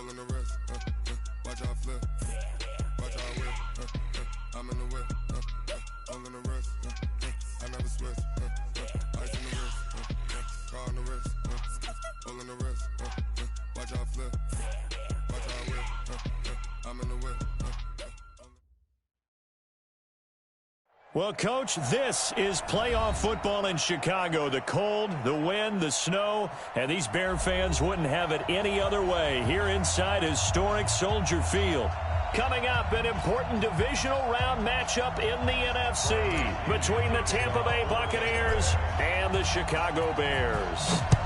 Pulling the wrist, watch how I flip, watch how I whip, I'm in the whip, pulling the wrist, I never switch, ice in the wrist, car on the wrist, pulling the wrist, watch how I flip, watch how I whip, I'm in the whip. Well, Coach, this is playoff football in Chicago. The cold, the wind, the snow, and these Bear fans wouldn't have it any other way here inside historic Soldier Field. Coming up, an important divisional round matchup in the NFC between the Tampa Bay Buccaneers and the Chicago Bears.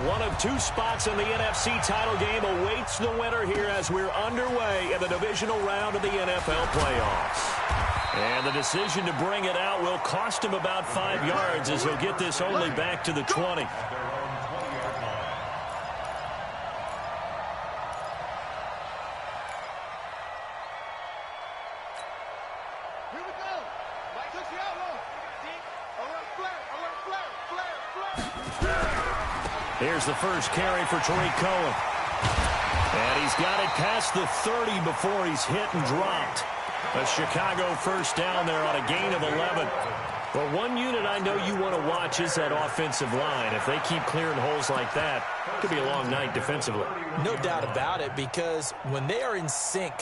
One of two spots in the NFC title game awaits the winner here as we're underway in the divisional round of the NFL playoffs. And the decision to bring it out will cost him about 5 yards as he'll get this only back to the 20. Here we go. Mike took the outlaw. Alert, flare. Here's the first carry for Tariq Cohen. And he's got it past the 30 before he's hit and dropped. A Chicago first down there on a gain of 11. Well, one unit I know you want to watch is that offensive line. If they keep clearing holes like that, it could be a long night defensively. No doubt about it, because when they are in sync,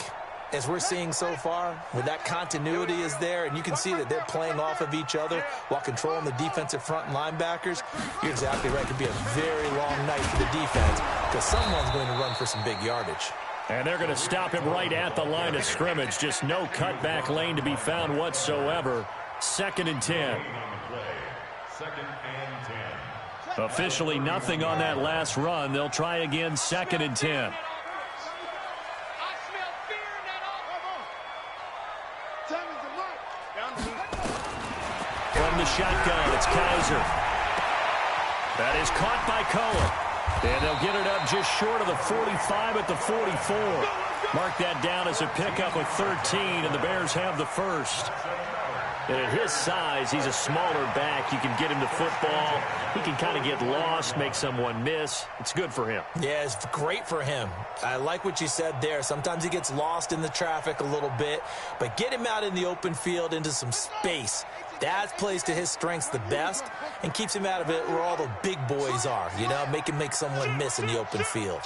as we're seeing so far, when that continuity is there and you can see that they're playing off of each other while controlling the defensive front linebackers, you're exactly right. It could be a very long night for the defense because someone's going to run for some big yardage. And they're going to stop him right at the line of scrimmage. Just no cutback lane to be found whatsoever. 2nd and 10. Officially nothing on that last run. They'll try again 2nd and 10. From the shotgun, it's Kaiser. That is caught by Cohen. And they'll get it up just short of the 45 at the 44. Mark that down as a pickup of 13, and the Bears have the first. And at his size, he's a smaller back. You can get him the football. He can kind of get lost, make someone miss. It's good for him. Yeah, it's great for him. I like what you said there. Sometimes he gets lost in the traffic a little bit, but get him out in the open field into some space. That plays to his strengths the best and keeps him out of it where all the big boys are, you know, make someone miss in the open field.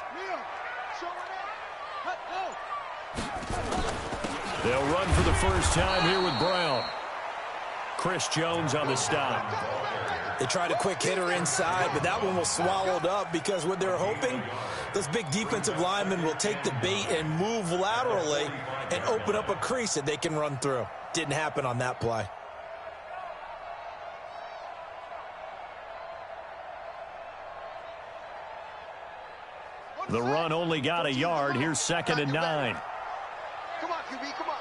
They'll run for the first time here with Brown. Chris Jones on the stop. They tried a quick hitter inside, but that one was swallowed up because what they're hoping, those big defensive linemen will take the bait and move laterally and open up a crease that they can run through. Didn't happen on that play. The run only got a yard. Here's 2nd and 9. Come on, QB, come on.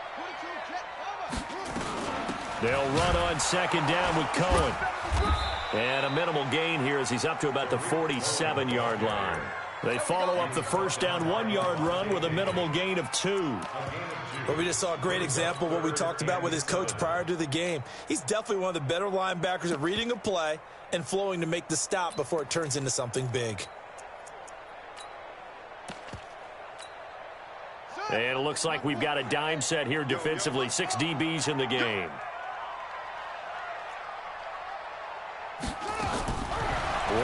They'll run on 2nd down with Cohen. And a minimal gain here as he's up to about the 47-yard line. They follow up the first down 1-yard run with a minimal gain of 2. But we just saw a great example of what we talked about with his coach prior to the game. He's definitely one of the better linebackers at reading a play and flowing to make the stop before it turns into something big. And it looks like we've got a dime set here defensively. 6 DBs in the game.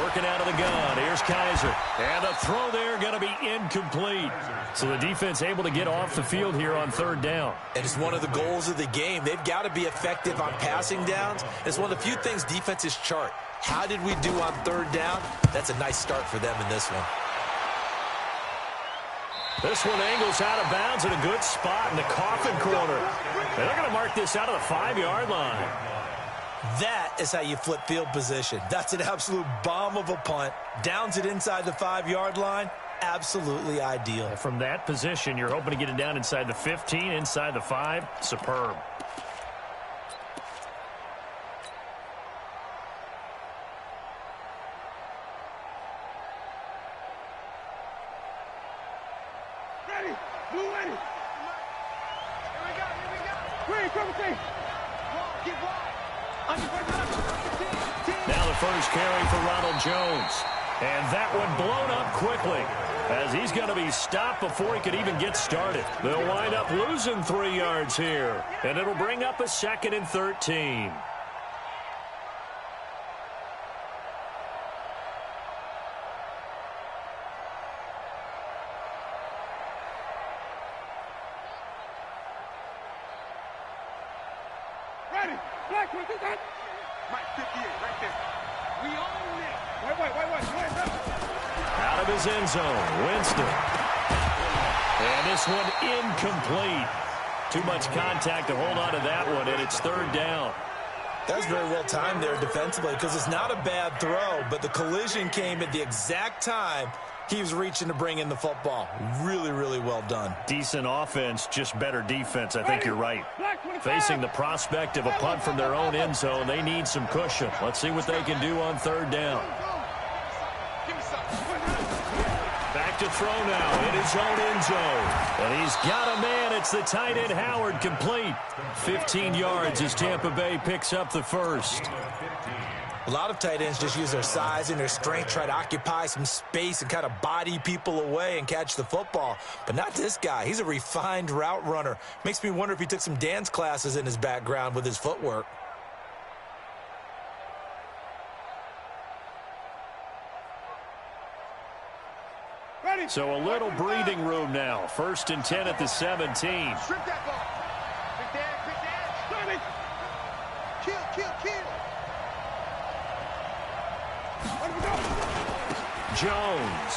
Working out of the gun. Here's Kaiser. And the throw there going to be incomplete. So the defense able to get off the field here on 3rd down. And it's one of the goals of the game. They've got to be effective on passing downs. It's one of the few things defenses chart. How did we do on 3rd down? That's a nice start for them in this one. This one angles out of bounds in a good spot in the coffin corner. And they're going to mark this out of the 5-yard line. That is how you flip field position. That's an absolute bomb of a punt. Downs it inside the 5-yard line. Absolutely ideal. From that position, you're hoping to get it down inside the 15, inside the 5. Superb. Now the first carry for Ronald Jones. And that one blown up quickly. as he's going to be stopped before he could even get started. They'll wind up losing 3 yards here, and it'll bring up a 2nd and 13. Ready. Black, what is that? Mike, 58, right there. We own it. Wait. Out of his end zone, Winston. And this one incomplete. Too much contact to hold on to that one, and it's 3rd down. That's very well timed there defensively because it's not a bad throw, but the collision came at the exact time he was reaching to bring in the football. Really, really well done. Decent offense, just better defense. I think you're right. Facing the prospect of a punt from their own end zone, they need some cushion. Let's see what they can do on 3rd down. Back to throw now in his own end zone. And he's got a man. It's the tight end Howard, complete. 15 yards as Tampa Bay picks up the first. A lot of tight ends just use their size and their strength, try to occupy some space and kind of body people away and catch the football. But not this guy. He's a refined route runner. Makes me wonder if he took some dance classes in his background with his footwork. So a little breathing room now. 1st and 10 at the 17. Strip that ball. Quick dance. Kill. Jones.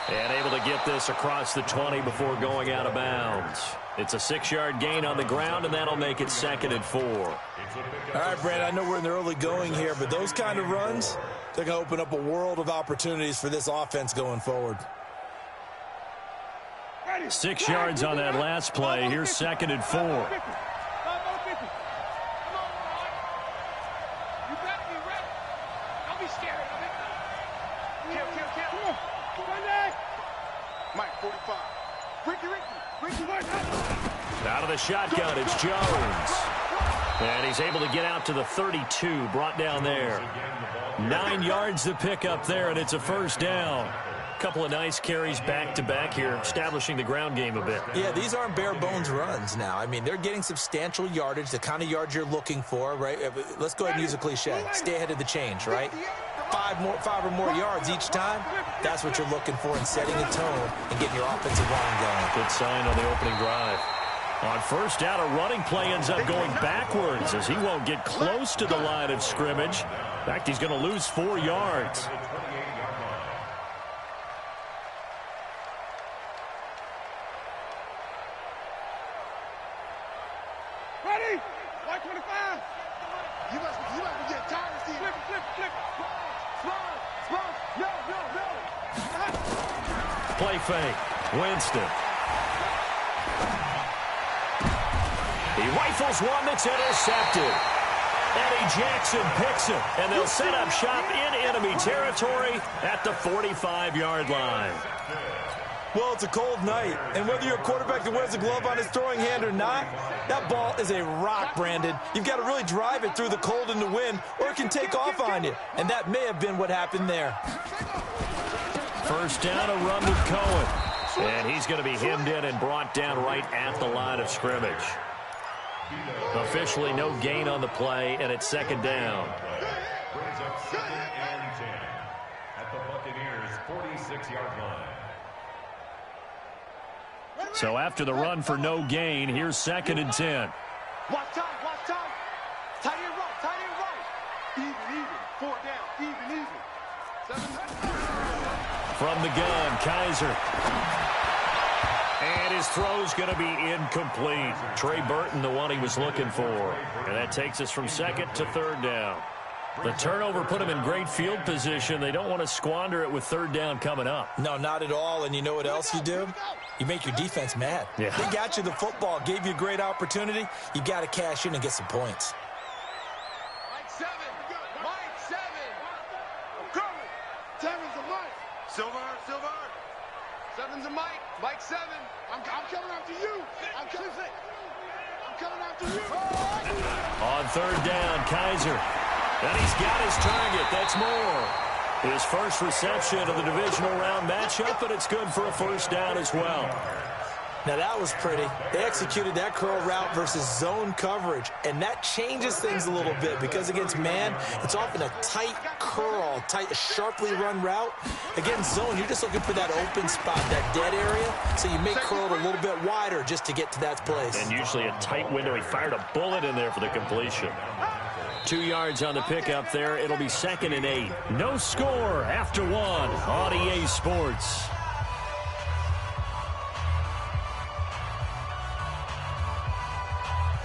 And able to get this across the 20 before going out of bounds. It's a 6-yard gain on the ground, and that'll make it 2nd and 4. All right, Brad, I know we're in the early going here, but those kind of runs, they're going to open up a world of opportunities for this offense going forward. 6 yards on that last play. Here's 2nd and 4. You better be ready. Don't be scared of it. Kill. Mike, 45. Ricky. Out of the shotgun, it's Jones. And he's able to get out to the 32, brought down there. 9 yards to pick up there, and it's a 1st down. Couple of nice carries back-to-back here, establishing the ground game a bit. Yeah, these aren't bare-bones runs now. I mean, they're getting substantial yardage, the kind of yards you're looking for, right? Let's go ahead and use a cliche. Stay ahead of the change, right? 5 or more yards each time, that's what you're looking for in setting a tone and getting your offensive line going. Good sign on the opening drive. On 1st down, a running play ends up going backwards as he won't get close to the line of scrimmage. In fact, he's going to lose 4 yards. Ready? White 25. You must be getting tired of seeing flip. Slide. No. Play fake. Winston. He rifles one that's intercepted. Eddie Jackson picks it, and they'll set up shop in enemy territory at the 45-yard line. Well, it's a cold night, and whether you're a quarterback that wears a glove on his throwing hand or not, that ball is a rock, Brandon. You've got to really drive it through the cold and the wind, or it can take off on you, and that may have been what happened there. 1st down, a run with Cohen, and he's going to be hemmed in and brought down right at the line of scrimmage. Officially no gain on the play, and it's 2nd down. Brings up 2nd and 10 at the Buccaneers' 46-yard line. So after the run for no gain, here's 2nd and 10. Watch time. Tight end right. Even. 4 down. Even. 7. From the gun, Kaiser. And his throw's going to be incomplete. Trey Burton, the one he was looking for. And that takes us from 2nd to 3rd down. The turnover put him in great field position. They don't want to squander it with 3rd down coming up. No, not at all. And you know what else you do? You make your defense mad. Yeah. They got you the football, gave you a great opportunity. You got to cash in and get some points. Mike 7. I'm coming. 7's a Mike. Silver. 7's a Mike. Mike 7. I'm coming after you. I'm coming after you. On 3rd down, Kaiser. And he's got his target. That's more. His first reception of the divisional round matchup, and it's good for a first down as well. Now, that was pretty. They executed that curl route versus zone coverage, and that changes things a little bit because against man, it's often a tight curl, tight, sharply run route. Against zone, you're just looking for that open spot, that dead area, so you make curl a little bit wider just to get to that place. And usually a tight window. He fired a bullet in there for the completion. 2 yards on the pickup there. It'll be 2nd and 8. No score after 1 on EA Sports.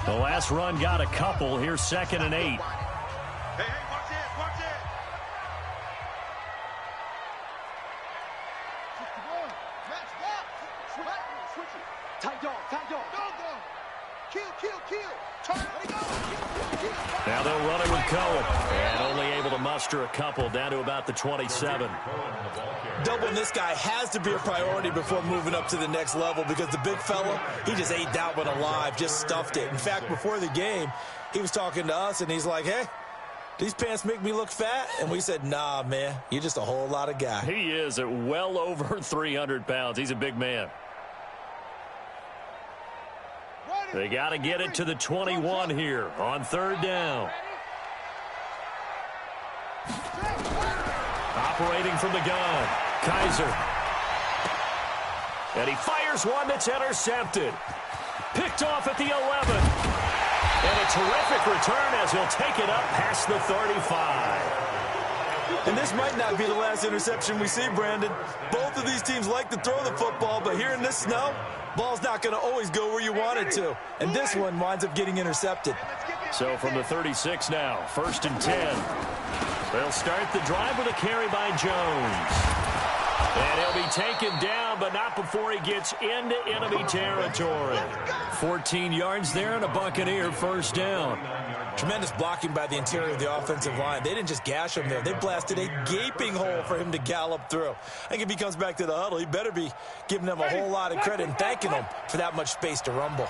The last run got a couple. Here's 2nd and 8. Hey, watch it, watch it. Switch it. Tight dog, tight dog. Kill. Turn, let it go. Now they'll run it with Cohen. And only able to muster a couple down to about the 27. Doubling this guy has to be a priority before moving up to the next level because the big fella, he just ate that one alive, just stuffed it. In fact, before the game, he was talking to us, and he's like, hey, these pants make me look fat? And we said, nah, man, you're just a whole lot of guy. He is at well over 300 pounds. He's a big man. They got to get it to the 21 here on 3rd down. Operating from the gun, Kaiser. And he fires one that's intercepted. Picked off at the 11. And a terrific return as he'll take it up past the 35. And this might not be the last interception we see, Brandon. Both of these teams like to throw the football, but here in this snow, ball's not going to always go where you want it to. And this one winds up getting intercepted. So from the 36 now, 1st and 10. They'll start the drive with a carry by Jones. And he'll be taken down, but not before he gets into enemy territory. 14 yards there and a Buccaneer first down. Tremendous blocking by the interior of the offensive line. They didn't just gash him there. They blasted a gaping hole for him to gallop through. I think if he comes back to the huddle, he better be giving them a whole lot of credit and thanking them for that much space to rumble.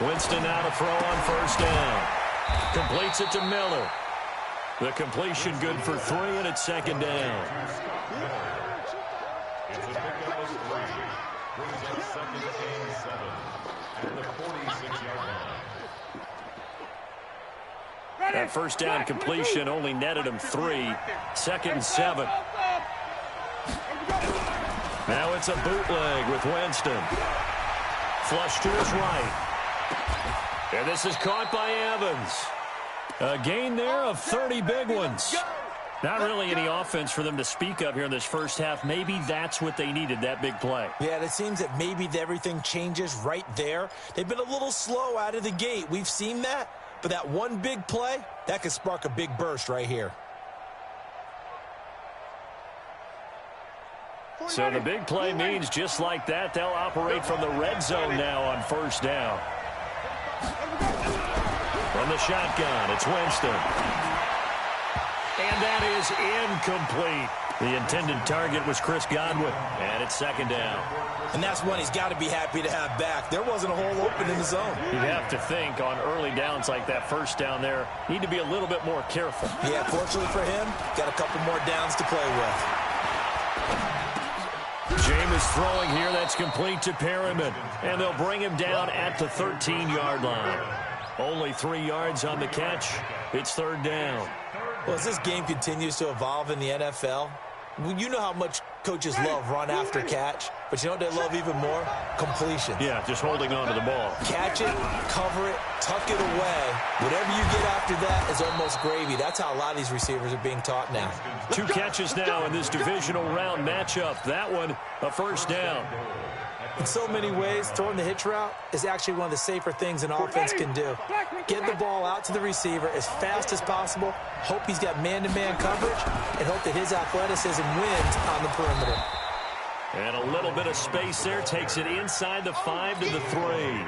Winston now to throw on 1st down. Completes it to Miller. The completion good for 3, and it's 2nd down. It's a pickup of 3. Brings up 2nd and 7 at the 46-yard line. That 1st down completion only netted him 3. 2nd and 7. Now it's a bootleg with Winston. Flush to his right. And this is caught by Evans. A gain there of 30 big ones. Not really any offense for them to speak of here in this first half. Maybe that's what they needed, that big play. Yeah, it seems that maybe everything changes right there. They've been a little slow out of the gate. We've seen that. But that one big play, that could spark a big burst right here. So the big play means just like that, they'll operate from the red zone now on 1st down. From the shotgun, it's Winston. And that is incomplete. The intended target was Chris Godwin, and it's 2nd down. And that's one he's got to be happy to have back. There wasn't a hole open in the zone. You'd have to think on early downs like that 1st down there, need to be a little bit more careful. Yeah, fortunately for him, got a couple more downs to play with. Jameis throwing here. That's complete to Perriman. And they'll bring him down at the 13-yard line. Only 3 yards on the catch. It's 3rd down. Well, as this game continues to evolve in the NFL, you know how much coaches love run after catch, but you know what they love even more? Completion. Yeah, just holding on to the ball. Catch it, cover it, tuck it away. Whatever you get after that is almost gravy. That's how a lot of these receivers are being taught now. 2 catches now in this divisional round matchup. That one, a 1st down. In so many ways, throwing the hitch route is actually one of the safer things an offense can do. Get the ball out to the receiver as fast as possible, hope he's got man-to-man coverage, and hope that his athleticism wins on the perimeter. And a little bit of space there, takes it inside the 5 to the 3.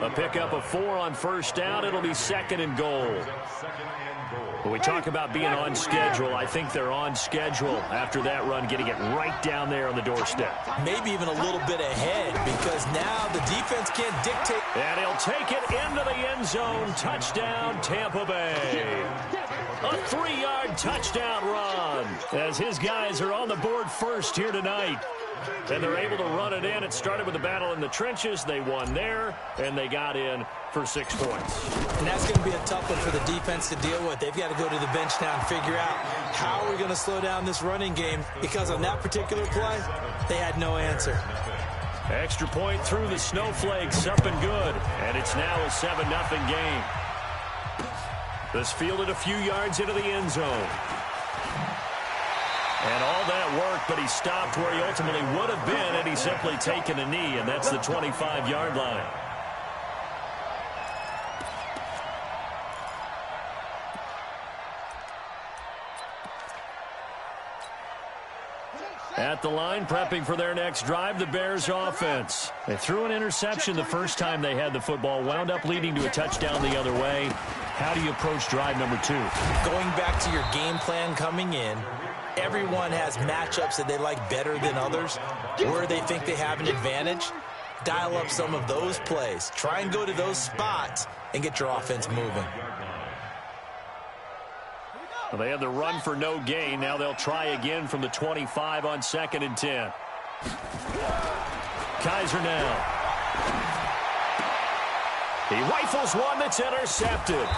A pickup of 4 on 1st down. It'll be 2nd and goal. 2nd and goal. When we talk about being on schedule, I think they're on schedule after that run, getting it right down there on the doorstep. Maybe even a little bit ahead, because now the defense can't dictate. And he'll take it into the end zone. Touchdown, Tampa Bay. A 3-yard touchdown run as his guys are on the board first here tonight. And they're able to run it in. It started with a battle in the trenches. They won there, and they got in for 6 points. And that's going to be a tough one for the defense to deal with. They've got to go to the bench now and figure out how are we going to slow down this running game, because on that particular play, they had no answer. Extra point through the snowflakes, up and good. And it's now a 7-0 game. This fielded a few yards into the end zone. And all that work, but he stopped where he ultimately would have been had he simply taken a knee, and that's the 25-yard line. At the line, prepping for their next drive, the Bears offense. They threw an interception the first time they had the football, wound up leading to a touchdown the other way. How do you approach drive number 2? Going back to your game plan coming in, everyone has matchups that they like better than others, where they think they have an advantage. Dial up some of those plays. Try and go to those spots and get your offense moving. Well, they had the run for no gain. Now they'll try again from the 25 on 2nd and 10. Kaiser now. He rifles one that's intercepted.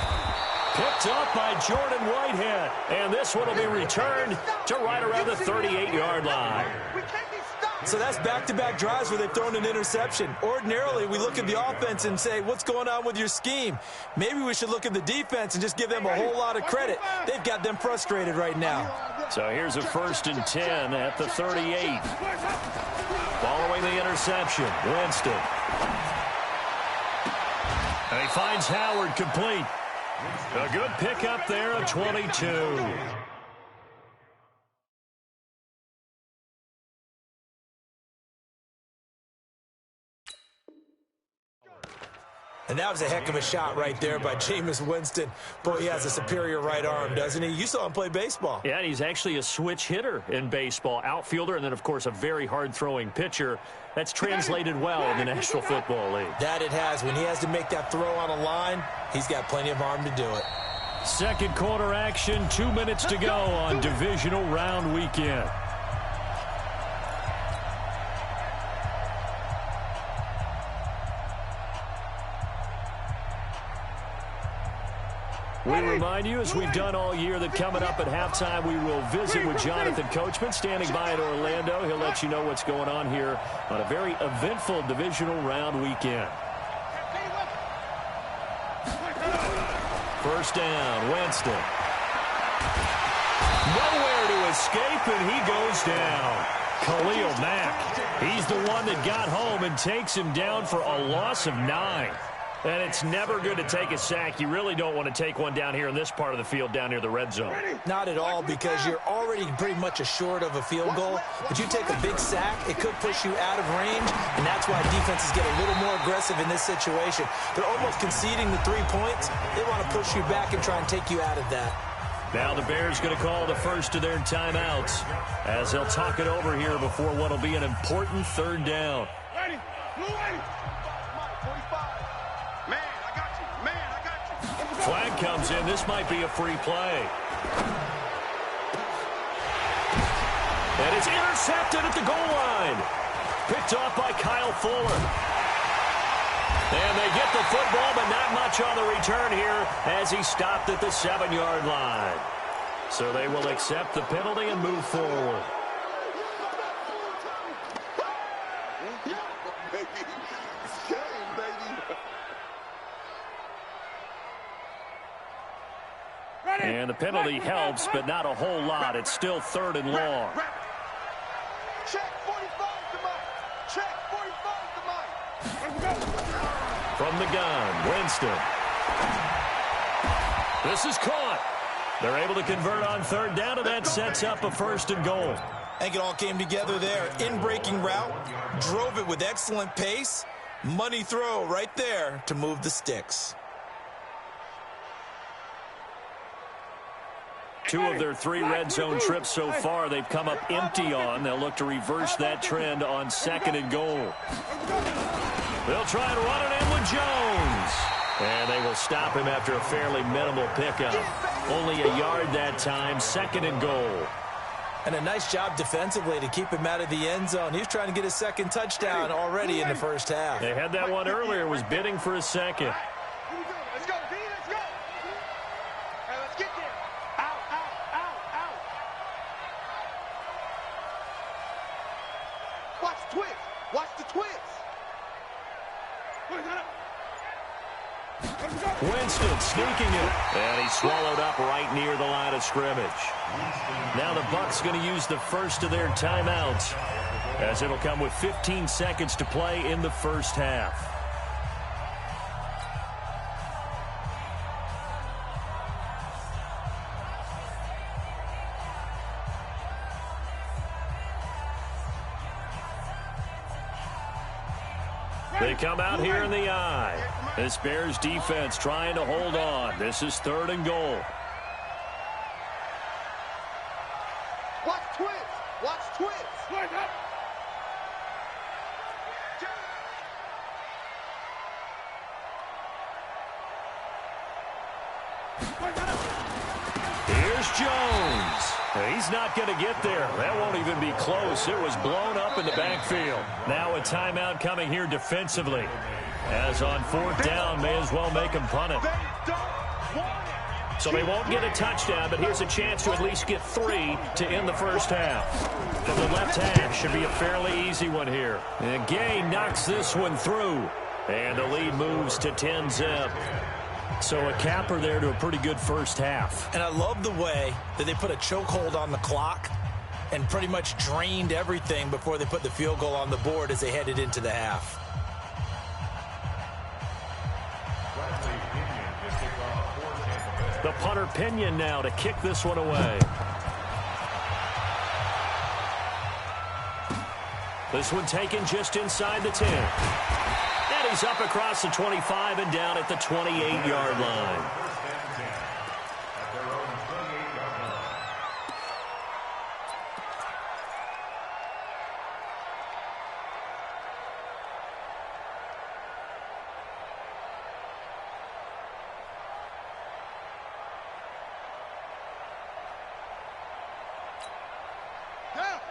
Picked up by Jordan Whitehead. And this one will be returned to right around the 38-yard line. So that's back-to-back drives where they've thrown an interception. Ordinarily, we look at the offense and say, what's going on with your scheme? Maybe we should look at the defense and just give them a whole lot of credit. They've got them frustrated right now. So here's a 1st and 10 at the 38. Following the interception, Winston. And he finds Howard complete. A good pickup there at 22. And that was a heck of a shot right there by Jameis Winston. Boy, he has a superior right arm, doesn't he? You saw him play baseball. Yeah, he's actually a switch hitter in baseball. Outfielder, and then, of course, a very hard-throwing pitcher. That's translated well in the National Football League. That it has. When he has to make that throw on a line, he's got plenty of arm to do it. Second quarter action, 2 minutes to go on divisional round weekend. We remind you, as we've done all year, that coming up at halftime, we will visit with Jonathan Coachman, standing by in Orlando. He'll let you know what's going on here on a very eventful divisional round weekend. First down, Winston. Nowhere to escape, and he goes down. Khalil Mack, he's the one that got home and takes him down for a loss of 9. And it's never good to take a sack. You really don't want to take one down here in this part of the field, down near the red zone. Not at all, because you're already pretty much assured of a field goal. But you take a big sack, it could push you out of range, and that's why defenses get a little more aggressive in this situation. They're almost conceding the 3 points. They want to push you back and try and take you out of that. Now the Bears going to call the first of their timeouts as they'll talk it over here before what will be an important 3rd down. Ready, blue ready. Flag comes in. This might be a free play. And it's intercepted at the goal line. Picked off by Kyle Fuller. And they get the football, but not much on the return here as he stopped at the 7-yard line. So they will accept the penalty and move forward. And the penalty helps, but not a whole lot. It's still 3rd and long. Check 45 to Mike. Check 45 to Mike. From the gun, Winston. This is caught. They're able to convert on 3rd down, and that sets up a 1st and goal. I think it all came together there. In-breaking route, drove it with excellent pace. Money throw right there to move the sticks. 2 of their 3 red zone trips so far they've come up empty on. They'll look to reverse that trend on 2nd and goal. They'll try and run it in with Jones. And they will stop him after a fairly minimal pickup. Only a yard that time, 2nd and goal. And a nice job defensively to keep him out of the end zone. He was trying to get his 2nd touchdown already in the first half. They had that one earlier, was bidding for a 2nd. Let's go, B, let's go. Hey, let's get there. Out, out, out, out. Watch the twist. Watch the twist. Winston sneaking it, and he's swallowed up right near the line of scrimmage. Now the Bucs going to use the first of their timeouts, as it'll come with 15 seconds to play in the first half. They come out here in the eye. This Bears defense trying to hold on. This is 3rd and goal. Watch twist. Watch twist. Here's Jones. He's not going to get there. That won't even be close. It was blown up in the backfield. Now a timeout coming here defensively. As on 4th down, may as well make him punt it. So they won't get a touchdown, but here's a chance to at least get 3 to end the first half. From the left hash, should be a fairly easy one here. And Gay knocks this one through. And the lead moves to 10-zip. So a capper there to a pretty good first half. And I love the way that they put a chokehold on the clock and pretty much drained everything before they put the field goal on the board as they headed into the half. The punter Pinion now to kick this one away. This one taken just inside the 10. And he's up across the 25 and down at the 28-yard line.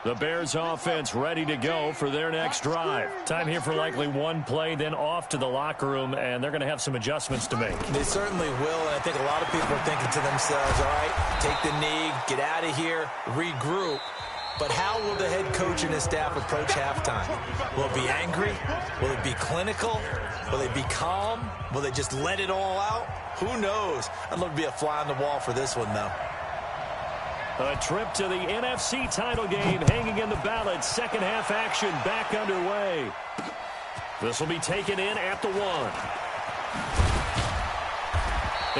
The Bears offense ready to go for their next drive. Time here for likely one play, then off to the locker room, and they're going to have some adjustments to make. They certainly will, and I think a lot of people are thinking to themselves, all right, take the knee, get out of here, regroup. But how will the head coach and his staff approach halftime? Will it be angry? Will it be clinical? Will they be calm? Will they just let it all out? Who knows? I'd love to be a fly on the wall for this one, though. A trip to the NFC title game hanging in the balance. Second half action back underway. This will be taken in at the 1.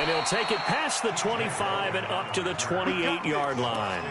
And he'll take it past the 25 and up to the 28-yard line.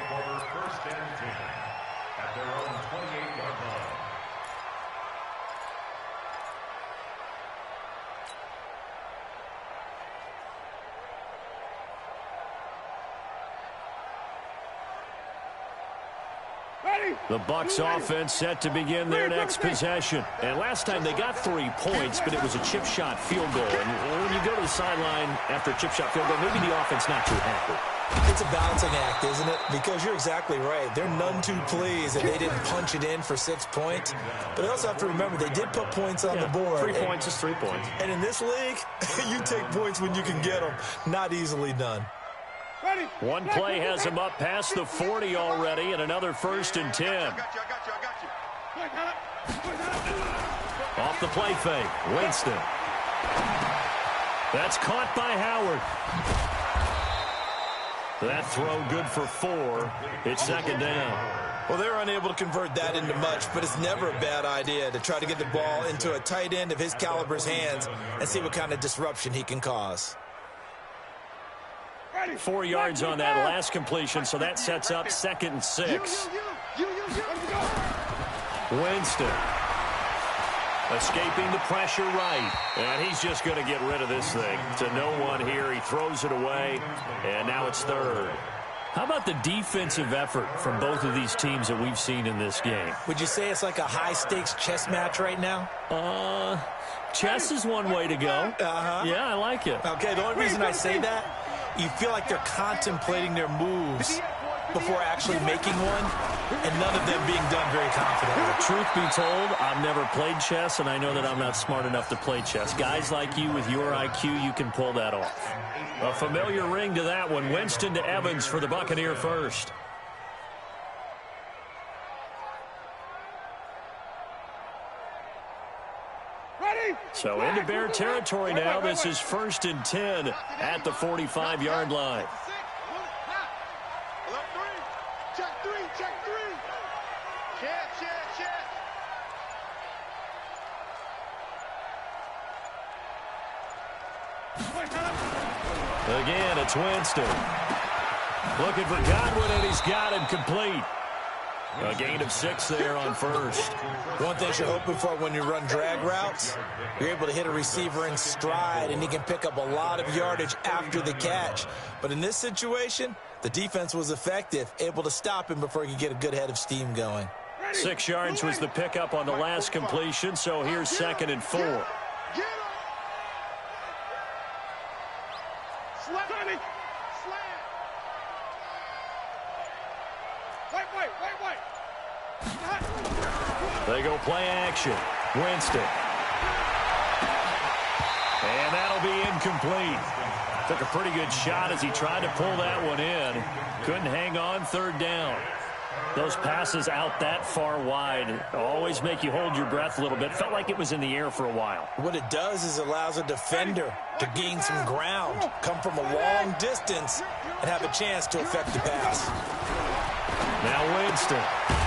The Bucs offense set to begin their next possession. And last time they got 3 points, but it was a chip shot field goal. And when you go to the sideline after a chip shot field goal, maybe the offense not too happy. It's a balancing act, isn't it? Because you're exactly right. They're none too pleased that they didn't punch it in for 6 points. But I also have to remember they did put points on the board. 3 points is 3 points. And in this league, you take points when you can get them. Not easily done. One play has him up past the 40 already, and another 1st and 10. I got you. Off the play fake, Winston. That's caught by Howard. That throw good for 4. It's 2nd down. Well, they're unable to convert that into much, but it's never a bad idea to try to get the ball into a tight end of his caliber's hands and see what kind of disruption he can cause. 4 yards on that last completion, so that sets up 2nd and 6. Winston escaping the pressure right, and he's just going to get rid of this thing to no one here. He throws it away, and now it's 3rd. How about the defensive effort from both of these teams that we've seen in this game? Would you say it's like a high-stakes chess match right now? Chess is one way to go. Yeah, I like it. Okay, the only reason I say that, you feel like they're contemplating their moves before actually making one, and none of them being done very confidently. Truth be told, I've never played chess, and I know that I'm not smart enough to play chess. Guys like you with your IQ, you can pull that off. A familiar ring to that one. Winston to Evans for the Buccaneer first. So into Bear territory now. This is 1st and 10 at the 45-yard line. Check three. Check. Again, it's Winston. Looking for Godwin, and he's got him complete. A gain of 6 there on first. One thing you're hoping for when you run drag routes, you're able to hit a receiver in stride, and he can pick up a lot of yardage after the catch. But in this situation, the defense was effective, able to stop him before he could get a good head of steam going. 6 yards was the pickup on the last completion, so here's 2nd and 4. They go play action. Winston. And that'll be incomplete. Took a pretty good shot as he tried to pull that one in. Couldn't hang on, 3rd down. Those passes out that far wide always make you hold your breath a little bit. Felt like it was in the air for a while. What it does is allows a defender to gain some ground, come from a long distance, and have a chance to affect the pass. Now Winston.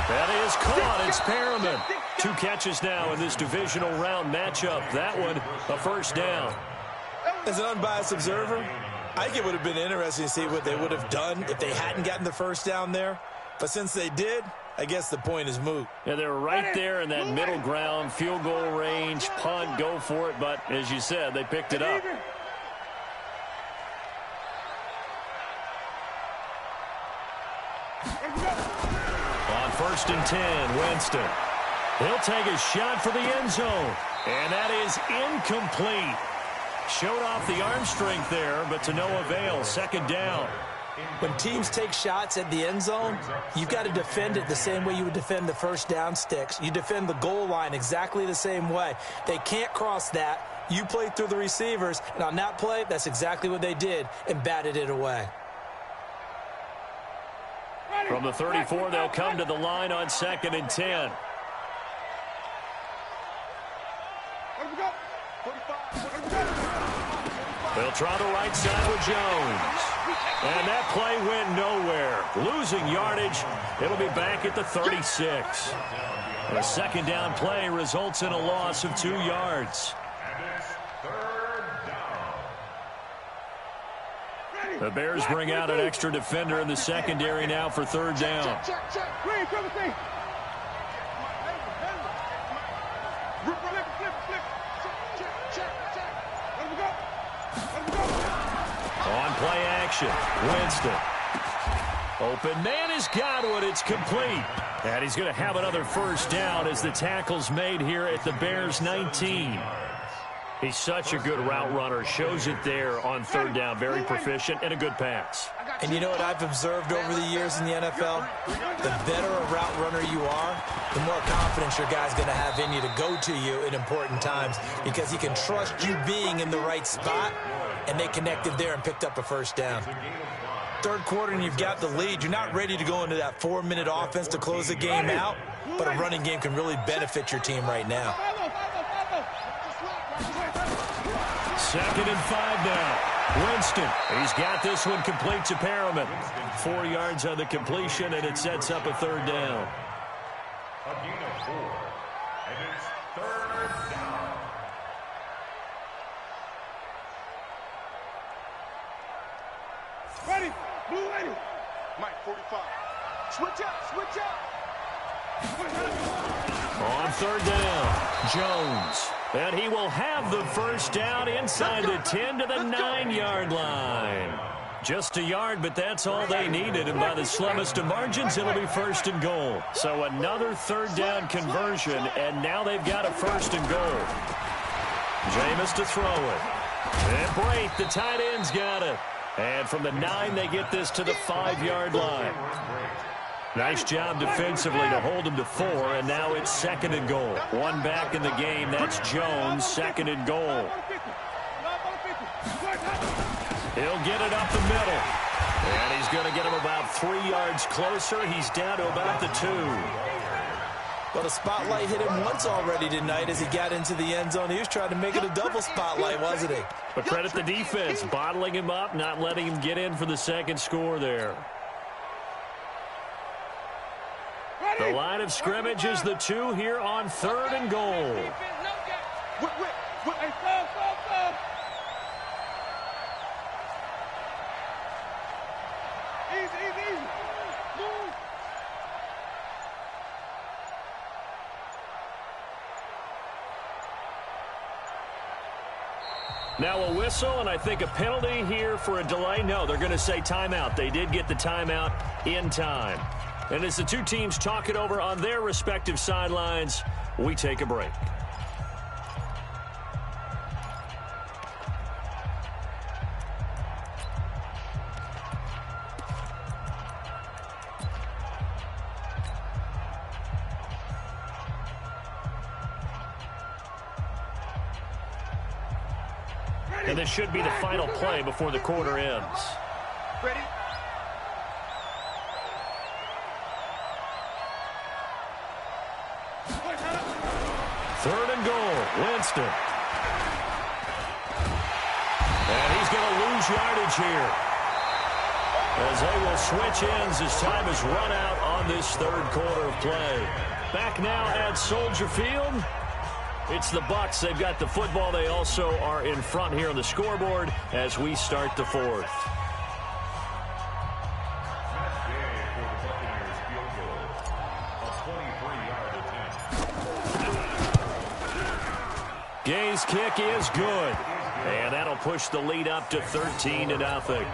That is caught. It's Perriman. 2 catches now in this divisional round matchup. That one, a 1st down. As an unbiased observer, I think it would have been interesting to see what they would have done if they hadn't gotten the 1st down there. But since they did, I guess the point is moot. Yeah, they're right there in that middle ground, field goal range, punt, go for it. But as you said, they picked it up. On 1st and 10, Winston. He'll take a shot for the end zone. And that is incomplete. Showed off the arm strength there, but to no avail. 2nd down. When teams take shots at the end zone, you've got to defend it the same way you would defend the 1st down sticks. You defend the goal line exactly the same way. They can't cross that. You play through the receivers, and on that play, that's exactly what they did and batted it away. From the 34, they'll come to the line on 2nd and 10. They'll try the right side with Jones. And that play went nowhere. Losing yardage. It'll be back at the 36. A 2nd down play results in a loss of 2 yards. The Bears bring out an extra defender in the secondary now for 3rd down. On play action, Winston. Open man is Godwin. It's complete. And he's going to have another 1st down as the tackle's made here at the Bears' 19. He's such a good route runner. Shows it there on 3rd down. Very proficient and a good pass. And you know what I've observed over the years in the NFL? The better a route runner you are, the more confidence your guy's going to have in you to go to you in important times because he can trust you being in the right spot, and they connected there and picked up a 1st down. 3rd quarter and you've got the lead. You're not ready to go into that 4-minute offense to close the game out, but a running game can really benefit your team right now. 2nd and 5 now. Winston, he's got this one complete to Perriman. 4 yards on the completion, and it sets up a 3rd down. A gain of 4, and it's 3rd down. Ready, blue ready. Mike 45. Switch up. On 3rd down, Jones. And he will have the 1st down inside the 10 to the 9-yard line. Just a yard, but that's all they needed, and by the slimmest of margins, it'll be 1st and goal. So another 3rd down conversion, and now they've got a 1st and goal. Jameis to throw it. And Brate, the tight end's got it. And from the 9, they get this to the 5-yard line. Nice job defensively to hold him to 4, and now it's 2nd and goal. One back in the game, that's Jones, 2nd and goal. He'll get it up the middle. And he's going to get him about 3 yards closer. He's down to about the 2. Well, the spotlight hit him once already tonight as he got into the end zone. He was trying to make it a double spotlight, wasn't he? But credit the defense, bottling him up, not letting him get in for the 2nd score there. The line of scrimmage is the 2 here on 3rd and goal. Now a whistle, and I think a penalty here for a delay. No, they're going to say timeout. They did get the timeout in time. And as the two teams talk it over on their respective sidelines, we take a break. And this should be the final play before the quarter ends. Ready? Third and goal, Winston. And he's going to lose yardage here, as they will switch ends as time has run out on this 3rd quarter of play. Back now at Soldier Field. It's the Bucs. They've got the football. They also are in front here on the scoreboard as we start the 4th. Gay's kick is good. And that'll push the lead up to 13-0.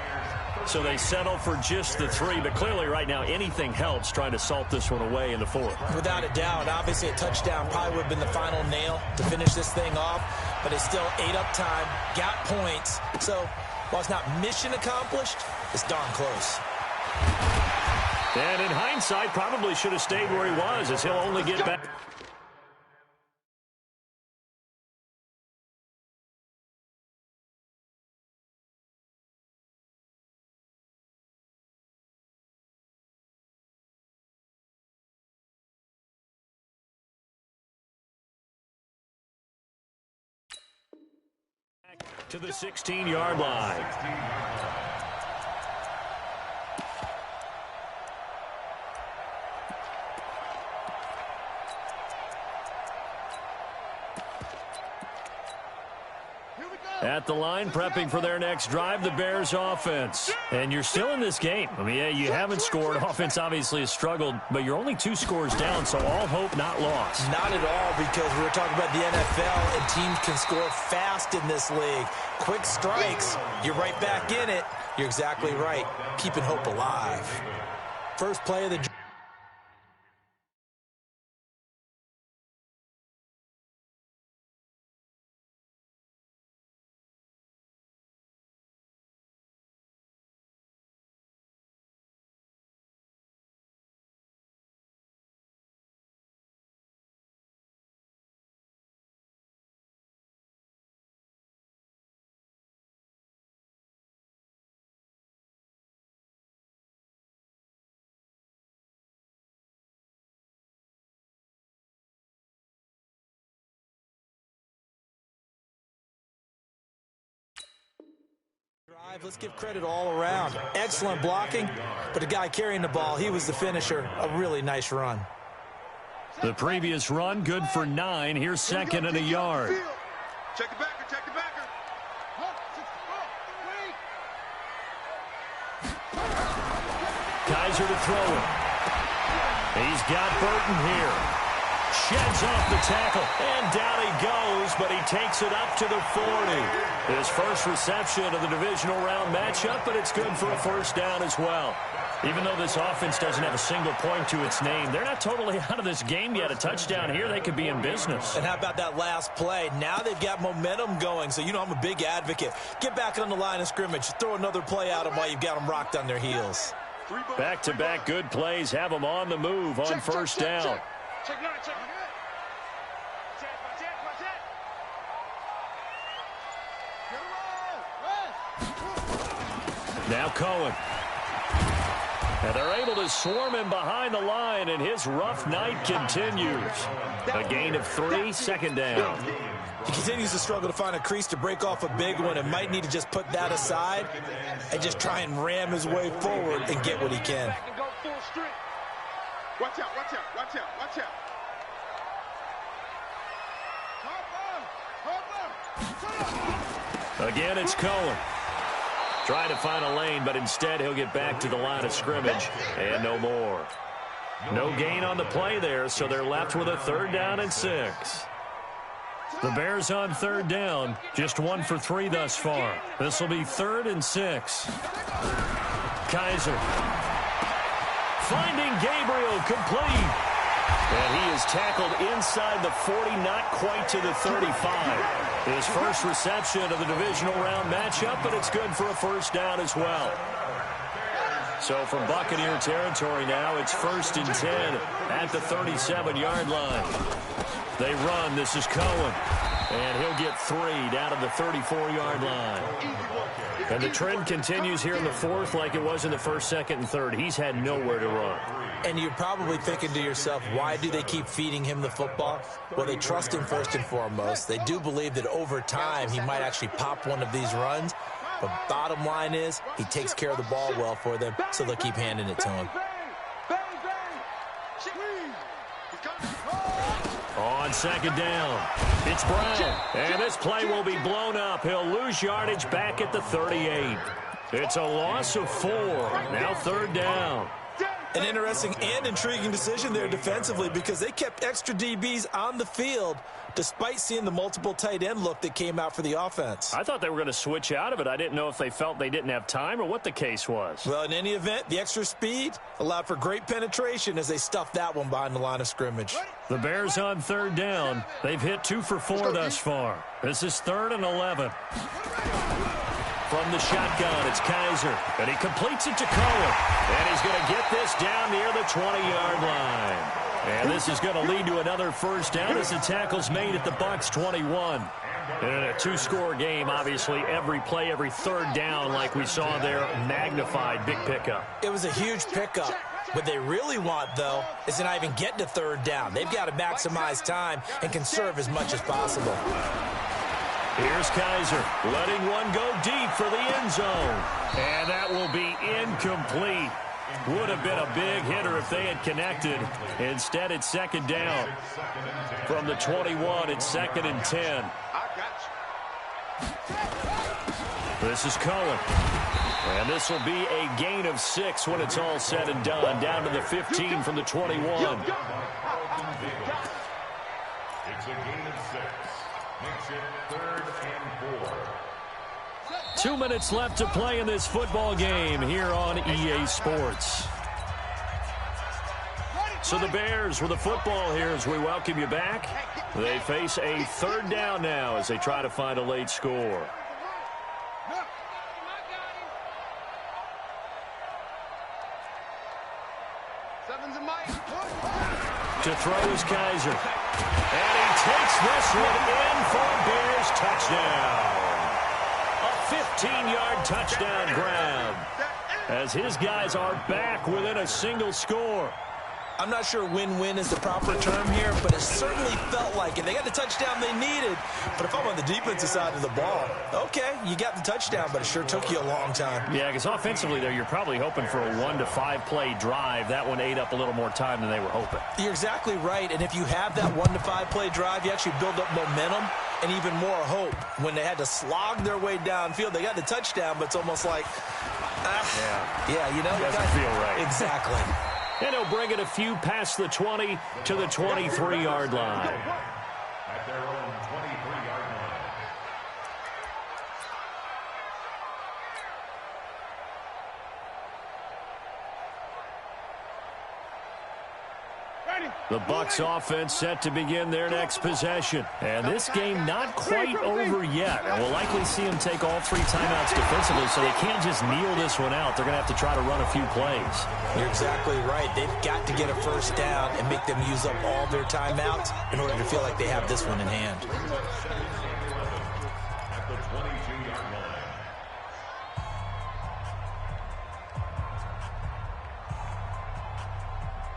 So they settle for just the 3, but clearly right now anything helps trying to salt this one away in the 4th. Without a doubt. Obviously a touchdown probably would have been the final nail to finish this thing off, but it's still ate up time, got points. So while it's not mission accomplished, it's darn close. And in hindsight, probably should have stayed where he was, as he'll only get back. To the 16-yard line. At the line, prepping for their next drive, the Bears offense. And you're still in this game. I mean, yeah, you haven't scored. Offense obviously has struggled, but you're only 2 scores down, so all hope not lost. Not at all, because we were talking about the NFL, and teams can score fast in this league. Quick strikes, you're right back in it. You're exactly right. Keeping hope alive. First play of the drive. Let's give credit all around. Excellent blocking, but the guy carrying the ball, he was the finisher. A really nice run. The previous run, good for 9. Here's 2nd and a yard. Check the backer, check the backer. Kaiser to throw it. He's got Burton here. Sheds off the tackle, and down he goes, but he takes it up to the 40. His first reception of the divisional round matchup, but it's good for a first down as well. Even though this offense doesn't have a single point to its name, they're not totally out of this game yet. A touchdown here, they could be in business. And how about that last play? Now they've got momentum going, so you know I'm a big advocate. Get back on the line of scrimmage. Throw another play at them while you've got them rocked on their heels. Back-to-back good plays have them on the move on first down. Now Cohen. And they're able to swarm him behind the line, and his rough night continues. A gain of 3, second down. He continues to struggle to find a crease to break off a big one and might need to just put that aside and just try and ram his way forward and get what he can. Watch out, watch out, watch out, watch out. Again, it's Cohen. Trying to find a lane, but instead he'll get back to the line of scrimmage, and no more. No gain on the play there, so they're left with a 3rd down and 6. The Bears on 3rd down, just 1 for 3 thus far. This will be 3rd and 6. Kaiser. Finding Gabriel, complete. And he is tackled inside the 40, not quite to the 35. His first reception of the divisional round matchup, but it's good for a first down as well. So from Buccaneer territory now, it's 1st and 10 at the 37-yard line. They run. This is Cohen. And he'll get 3 down to the 34-yard line. And the trend continues here in the 4th like it was in the 1st, 2nd, and 3rd. He's had nowhere to run. And you're probably thinking to yourself, why do they keep feeding him the football? Well, they trust him first and foremost. They do believe that over time he might actually pop one of these runs. But bottom line is he takes care of the ball well for them, so they'll keep handing it to him. On 2nd down, it's Brown. And this play will be blown up. He'll lose yardage back at the 38. It's a loss of 4. Now 3rd down. An interesting and intriguing decision there defensively because they kept extra DBs on the field despite seeing the multiple tight end look that came out for the offense. I thought they were going to switch out of it. I didn't know if they felt they didn't have time or what the case was. Well, in any event, the extra speed allowed for great penetration as they stuffed that one behind the line of scrimmage. The Bears on 3rd down. They've hit 2 for 4 thus far. This is 3rd and 11. From the shotgun, it's Kaiser. And he completes it to Cohen. And he's going to get this down near the 20-yard line. And this is going to lead to another first down as the tackle's made at the Bucs 21. And in a 2-score game, obviously, every play, every 3rd down, like we saw there, magnified, big pickup. It was a huge pickup. What they really want, though, is to not even get to 3rd down. They've got to maximize time and conserve as much as possible. Here's Kaiser, letting one go deep for the end zone. And that will be incomplete. Would have been a big hitter if they had connected. Instead, it's 2nd down. From the 21, it's 2nd and 10. This is Cohen. And this will be a gain of 6 when it's all said and done. Down to the 15 from the 21. It's a gain of 6. Makes it 3rd and 4. 2 minutes left to play in this football game here on EA Sports. So the Bears with the football here as we welcome you back. They face a 3rd down now as they try to find a late score. To throw is Kaiser. And he takes this one in for a Bears touchdown. A 15-yard touchdown grab as his guys are back within a single score. I'm not sure win-win is the proper term here, but it certainly felt like it. They got the touchdown they needed, but if I'm on the defensive side of the ball, okay, you got the touchdown, but it sure took you a long time. Yeah, because offensively there, you're probably hoping for a 1 to 5 play drive. That one ate up a little more time than they were hoping. You're exactly right, and if you have that 1 to 5 play drive, you actually build up momentum and even more hope. When they had to slog their way downfield, they got the touchdown, but it's almost like, you know. Doesn't feel right. Exactly. And he'll bring it a few past the 20 to the 23-yard line. At their own 23-yard line. The Bucs offense set to begin their next possession. And this game not quite over yet. And we'll likely see them take all 3 timeouts defensively, so they can't just kneel this one out. They're going to have to try to run a few plays. You're exactly right. They've got to get a first down and make them use up all their timeouts in order to feel like they have this one in hand. At the 22-yard line.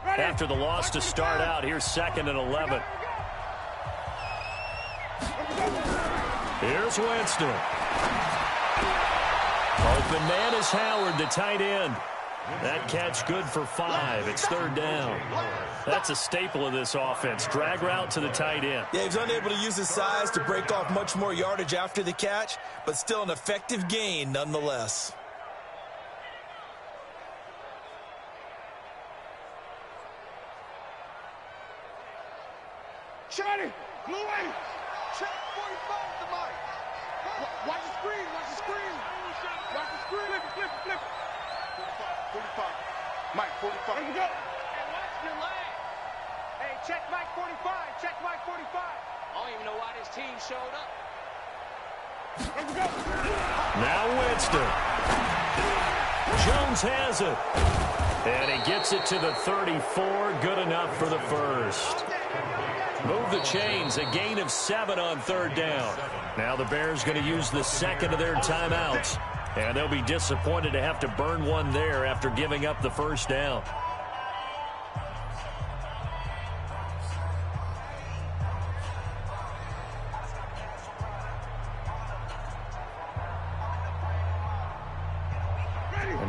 After the loss to start out, here's 2nd and 11. Here's Winston. Open man is Howard, the tight end. That catch good for 5. It's 3rd down. That's a staple of this offense. Drag route to the tight end. Yeah, he's unable to use his size to break off much more yardage after the catch, but still an effective gain nonetheless. Shotty! Blue way! Check 45 to Mike. Watch the screen, watch the screen. Watch the screen. Flip it. 45. Mike, 45. Here we go. Hey, watch your leg. Hey, check Mike 45. Check Mike 45. I don't even know why this team showed up. Here we go. Now Winston. Jones has it. And he gets it to the 34. Good enough for the first. Move the chains, a gain of 7 on 3rd down. Now the Bears going to use the 2nd of their timeouts. And they'll be disappointed to have to burn one there after giving up the first down.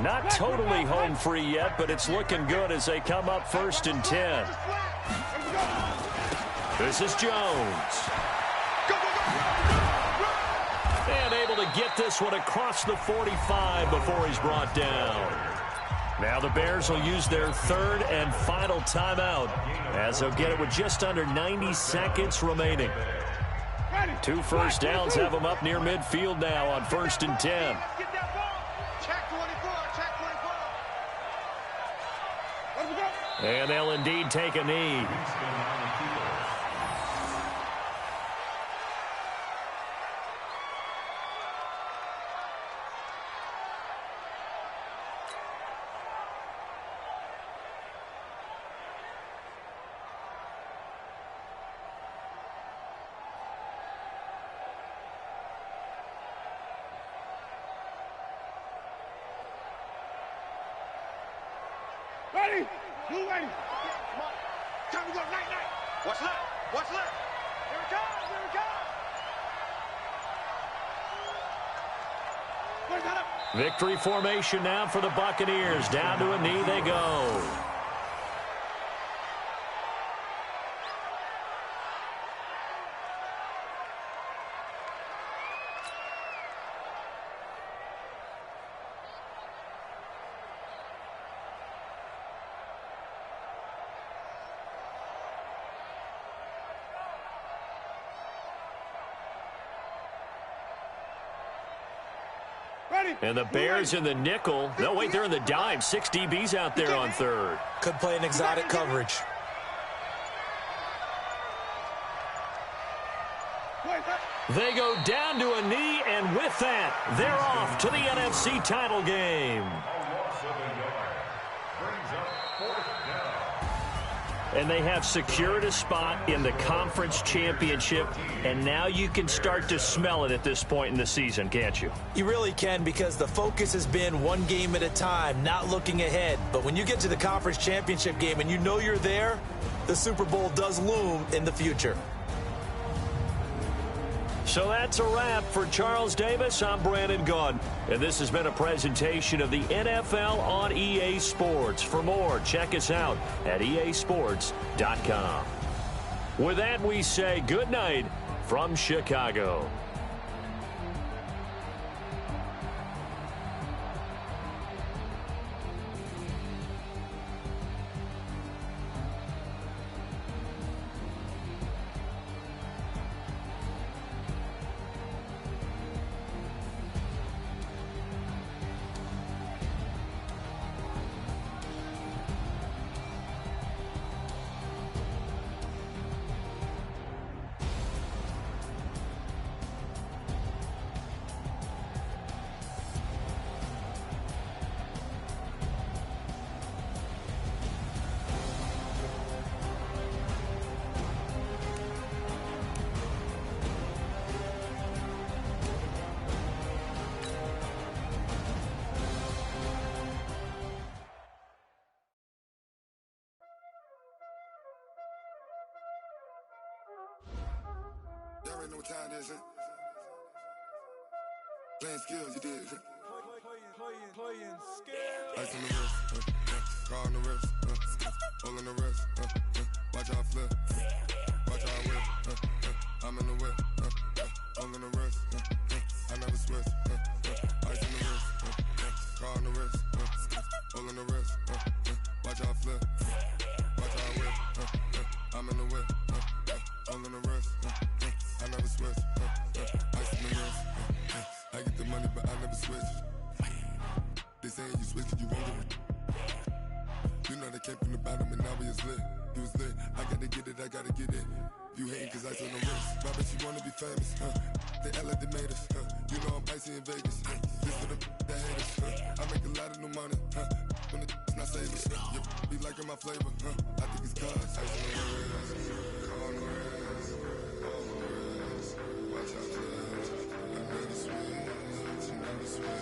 Not totally home free yet, but it's looking good as they come up 1st and 10. This is Jones. And able to get this one across the 45 before he's brought down. Now the Bears will use their 3rd and final timeout as they'll get it with just under 90 seconds remaining. 2 first downs have them up near midfield now on 1st and 10. Check 24, check 24. And they'll indeed take a knee. Ready? Blue ready. Time to go. Night. What's left? What's left? Here it comes. Here it comes. Where's that up? Victory formation now for the Buccaneers. Down to a knee they go. And the Bears in the nickel. No, wait, they're in the dime. 6 DBs out there on 3rd. Could play an exotic coverage. They go down to a knee, and with that, they're off to the NFC title game. And they have secured a spot in the conference championship, and now you can start to smell it at this point in the season, can't you? You really can, because the focus has been one game at a time, not looking ahead. But when you get to the conference championship game and you know you're there, the Super Bowl does loom in the future. So that's a wrap for Charles Davis. I'm Brandon Gunn, and this has been a presentation of the NFL on EA Sports. For more, check us out at easports.com. With that, we say good night from Chicago. know what time it is, huh? Playing skills, you did, huh? Playing skills. Ice on the wrist, car on the wrist, hole in the wrist, watch how I flip, watch how I whip, I'm in the whip, hole in the wrist, I never switch, ice on the wrist, car on the wrist, hole in the wrist, watch how I flip, watch how I whip, I'm in the whip, hole in the wrist, I never switch, ice on the wrist, I get the money but I never switch. They saying you switch, you won't get it. You know they came from the bottom and now we is lit. You was lit, I gotta get it, I gotta get it. You hating cause ice on the wrist. My bitch, you wanna be famous, They act like they made us, You know I'm icy in Vegas, This for the that haters, I make a lot of new money, When the not saving, You be liking my flavor, I think it's cause ice on the wrist, car on the wrist, on the wrist. Watch out, flash. I never switch, I never switch.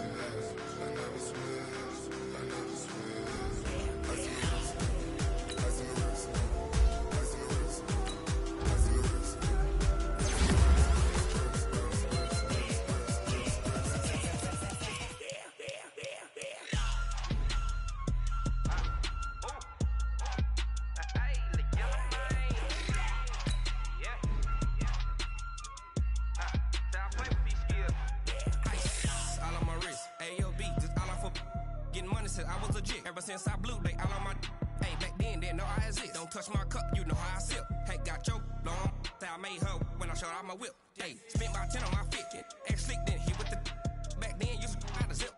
I never switch, I never switch. Ice in the wrist, ice in the wrist, ice in the wrist, ice in the wrist, I was legit. Ever since I blew, they all on my. Hey, back then, didn't know I exist. Don't touch my cup, you know how I sip. Hey, got your long. I made her when I showed out my whip. Hey, spent about 10 on my fit. Ex-slick, then hit with the. Back then, used to out the zip.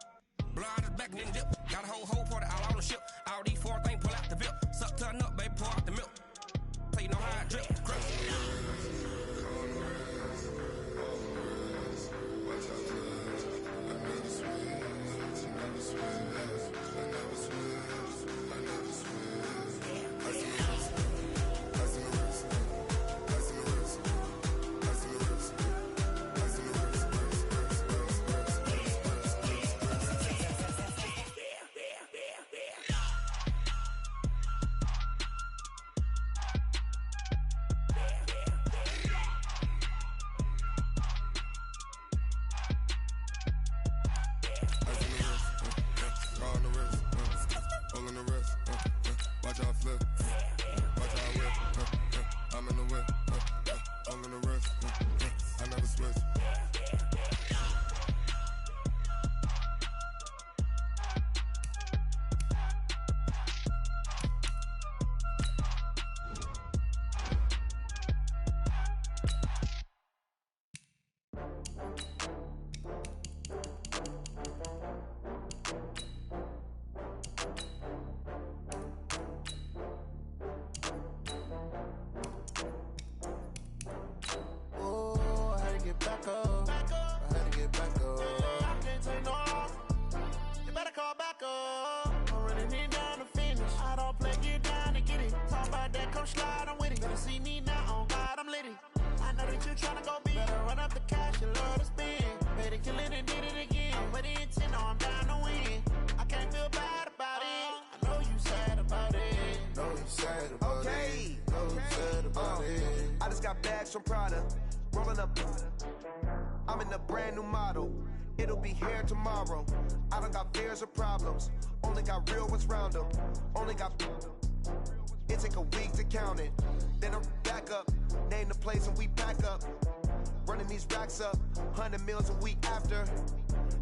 Blow out his back and then dip. Got a whole party all on the ship. All these four things pull out the VIP. Suck to a nut, baby, pour out the milk. So you know how I drip. Crush. watch out, flash. I never switch, I never switch. I never switch, I never switch. Ice in the wrist, ice in the wrist, ice in the wrist, ice in the wrist, ice in the wrist, watch how I flip, watch how I whip, I'm in the whip, hole in the wrist, I never switch. From Prada, rolling up. I'm in a brand new model. It'll be here tomorrow. I don't got fears or problems. Only got real ones round them. Only got. It take a week to count it. Then I'm back up. Name the place and we pack up. Running these racks up. 100 meals a week after.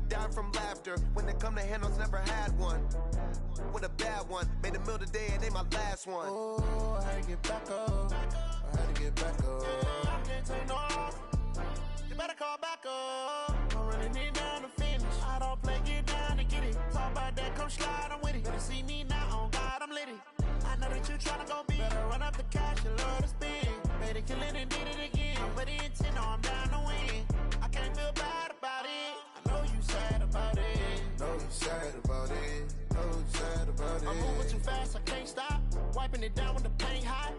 Down from laughter. When they come to handles, never had one. With a bad one. Made a meal today and ain't my last one. Oh, I had to get back up. I had to get back up. I can't take no off. You better call back up. I'm running it down to finish. I don't play, get down to get it. Talk about that, come slide, I'm with it. Better see me now, on God, I'm litty. I know that you tryna go big. Better run up the cash, you love to spin. Better kill it and did it again. I'm with the intent, no, I'm down to win. I can't feel bad about it. I know you sad about it. Know you sad about it. Know you sad about it. I'm moving too fast, I can't stop. Wiping it down when the paint hot.